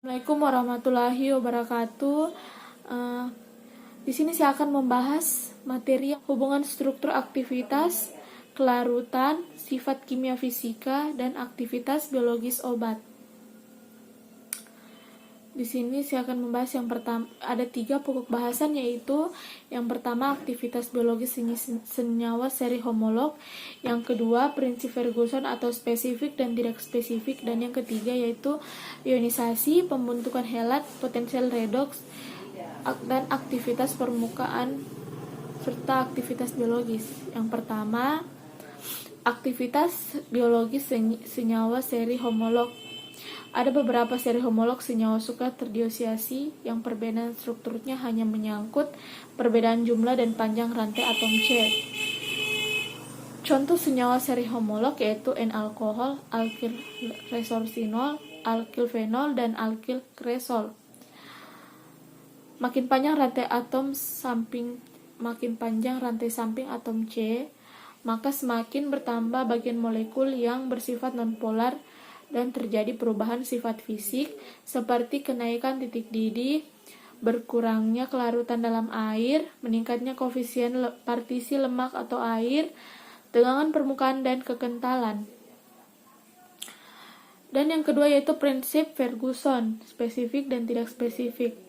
Assalamualaikum warahmatullahi wabarakatuh. Di sini saya akan membahas materi hubungan struktur aktivitas, kelarutan, sifat kimia fisika, dan aktivitas biologis obat. Di sini saya akan membahas yang pertama, ada 3 pokok bahasan, yaitu yang pertama aktivitas biologis senyawa seri homolog, yang kedua prinsip Ferguson atau spesifik dan tidak spesifik, dan yang ketiga yaitu ionisasi, pembentukan helat, potensial redoks, dan aktivitas permukaan serta aktivitas biologis. Yang pertama, aktivitas biologis senyawa seri homolog. Ada beberapa seri homolog senyawa suka terdisosiasi yang perbedaan strukturnya hanya menyangkut perbedaan jumlah dan panjang rantai atom C. Contoh senyawa seri homolog yaitu N-alkohol, alkil resorsinol, alkil fenol, dan alkil kresol. Makin panjang rantai samping atom C, maka semakin bertambah bagian molekul yang bersifat nonpolar dan terjadi perubahan sifat fisik seperti kenaikan titik didih, berkurangnya kelarutan dalam air, meningkatnya koefisien partisi lemak atau air, tegangan permukaan, dan kekentalan. Dan yang kedua yaitu prinsip Ferguson, spesifik dan tidak spesifik.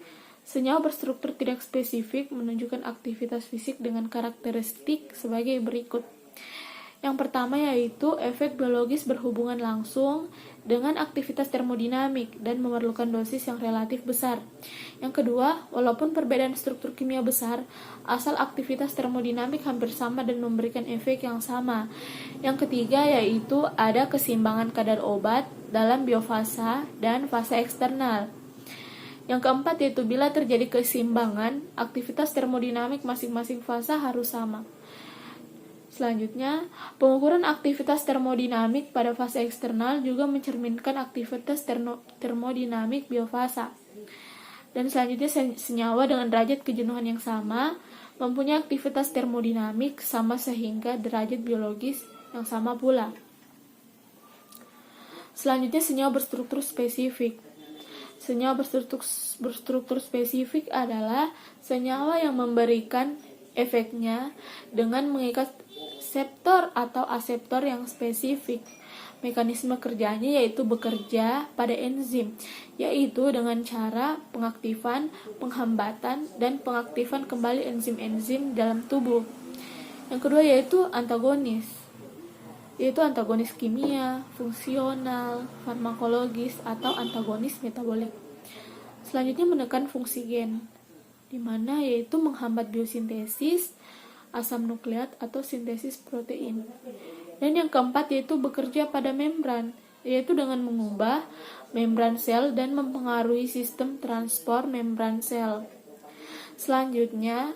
Senyawa berstruktur tidak spesifik menunjukkan aktivitas fisik dengan karakteristik sebagai berikut. Yang pertama yaitu efek biologis berhubungan langsung dengan aktivitas termodinamik dan memerlukan dosis yang relatif besar. Yang kedua, walaupun perbedaan struktur kimia besar, asal aktivitas termodinamik hampir sama dan memberikan efek yang sama. Yang ketiga yaitu ada keseimbangan kadar obat dalam biofasa dan fasa eksternal. Yang keempat yaitu bila terjadi keseimbangan, aktivitas termodinamik masing-masing fasa harus sama. Selanjutnya, pengukuran aktivitas termodinamik pada fase eksternal juga mencerminkan aktivitas termodinamik biofasa. Dan selanjutnya, senyawa dengan derajat kejenuhan yang sama mempunyai aktivitas termodinamik sama sehingga derajat biologis yang sama pula. Selanjutnya, senyawa berstruktur spesifik. Senyawa berstruktur spesifik adalah senyawa yang memberikan efeknya dengan mengikat reseptor atau aseptor yang spesifik. Mekanisme kerjanya yaitu bekerja pada enzim, yaitu dengan cara pengaktifan, penghambatan, dan pengaktifan kembali enzim-enzim dalam tubuh. Yang kedua yaitu antagonis, kimia, fungsional, farmakologis, atau antagonis metabolik. Selanjutnya menekan fungsi gen, di mana yaitu menghambat biosintesis asam nukleat atau sintesis protein. Dan yang keempat yaitu bekerja pada membran, yaitu dengan mengubah membran sel dan mempengaruhi sistem transport membran sel. Selanjutnya,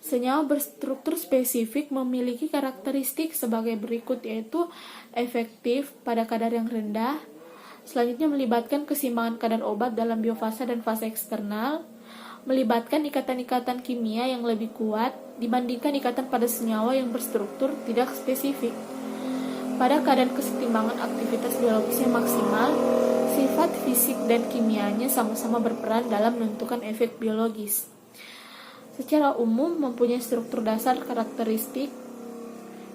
senyawa berstruktur spesifik memiliki karakteristik sebagai berikut, yaitu efektif pada kadar yang rendah. Selanjutnya melibatkan keseimbangan kadar obat dalam biofasa dan fase eksternal, melibatkan ikatan-ikatan kimia yang lebih kuat dibandingkan ikatan pada senyawa yang berstruktur tidak spesifik. Pada keadaan keseimbangan aktivitas biologisnya maksimal, sifat fisik dan kimianya sama-sama berperan dalam menentukan efek biologis. Secara umum mempunyai struktur dasar karakteristik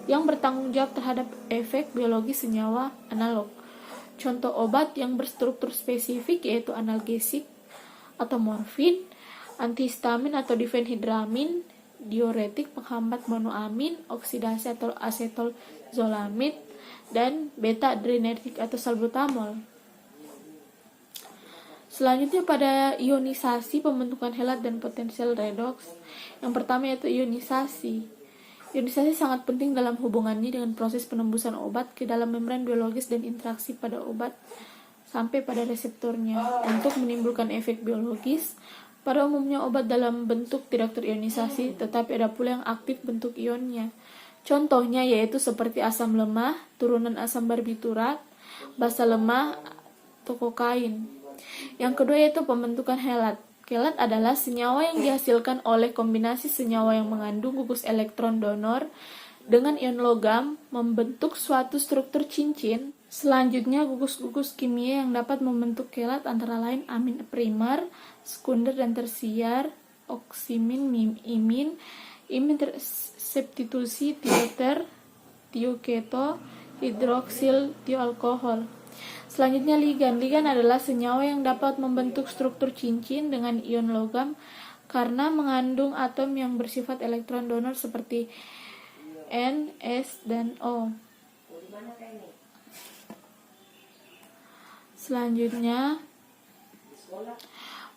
yang bertanggung jawab terhadap efek biologis senyawa analog. Contoh obat yang berstruktur spesifik yaitu analgesik atau morfin, antihistamin atau difenhidramin, diuretik penghambat monoamin, oksidasi atau asetolzolamid, dan beta-adrenergic atau salbutamol. Selanjutnya pada ionisasi, pembentukan helat, dan potensial redoks. Yang pertama yaitu ionisasi. Ionisasi sangat penting dalam hubungannya dengan proses penembusan obat ke dalam membran biologis dan interaksi pada obat sampai pada reseptornya untuk menimbulkan efek biologis. Pada umumnya obat dalam bentuk tidak terionisasi, tetapi ada pula yang aktif bentuk ionnya. Contohnya yaitu seperti asam lemah, turunan asam barbiturat, basa lemah, atau kokain. Yang kedua yaitu pembentukan helat. Kelat adalah senyawa yang dihasilkan oleh kombinasi senyawa yang mengandung gugus elektron donor dengan ion logam membentuk suatu struktur cincin. Selanjutnya, gugus-gugus kimia yang dapat membentuk kelat antara lain amin primer, sekunder, dan tersier, oksimin, imin, substitusi tioter, tioketo, hidroksil tioalkohol. Selanjutnya, ligan. Ligan adalah senyawa yang dapat membentuk struktur cincin dengan ion logam karena mengandung atom yang bersifat elektron donor seperti N, S, dan O. Selanjutnya,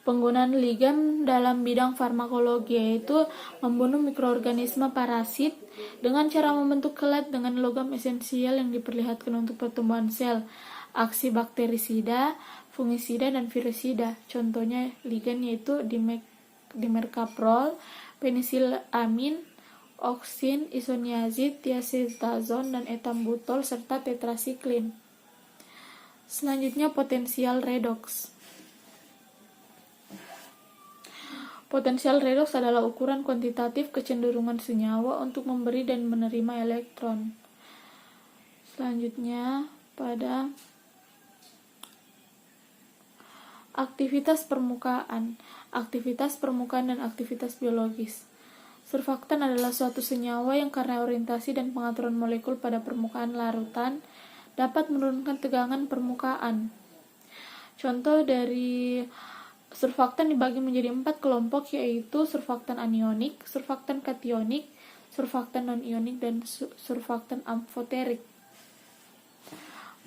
penggunaan ligan dalam bidang farmakologi yaitu membunuh mikroorganisme parasit dengan cara membentuk kelat dengan logam esensial yang diperlihatkan untuk pertumbuhan sel, aksi bakterisida, fungisida, dan virusida. Contohnya ligan yaitu dimercaprol, penisilamin, oksin, isoniazid, tiazidazon, dan etambutol, serta tetrasiklin. Selanjutnya, potensial redoks. Potensial redoks adalah ukuran kuantitatif kecenderungan senyawa untuk memberi dan menerima elektron. Selanjutnya, pada aktivitas permukaan. Aktivitas permukaan dan aktivitas biologis. Surfaktan adalah suatu senyawa yang karena orientasi dan pengaturan molekul pada permukaan larutan dapat menurunkan tegangan permukaan. Contoh dari surfaktan dibagi menjadi 4 kelompok, yaitu surfaktan anionik, surfaktan kationik, surfaktan non-ionik, dan surfaktan amfoterik.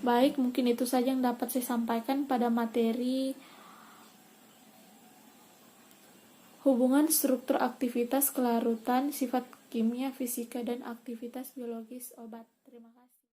Baik, mungkin itu saja yang dapat saya sampaikan pada materi hubungan struktur aktivitas kelarutan, sifat kimia, fisika, dan aktivitas biologis obat.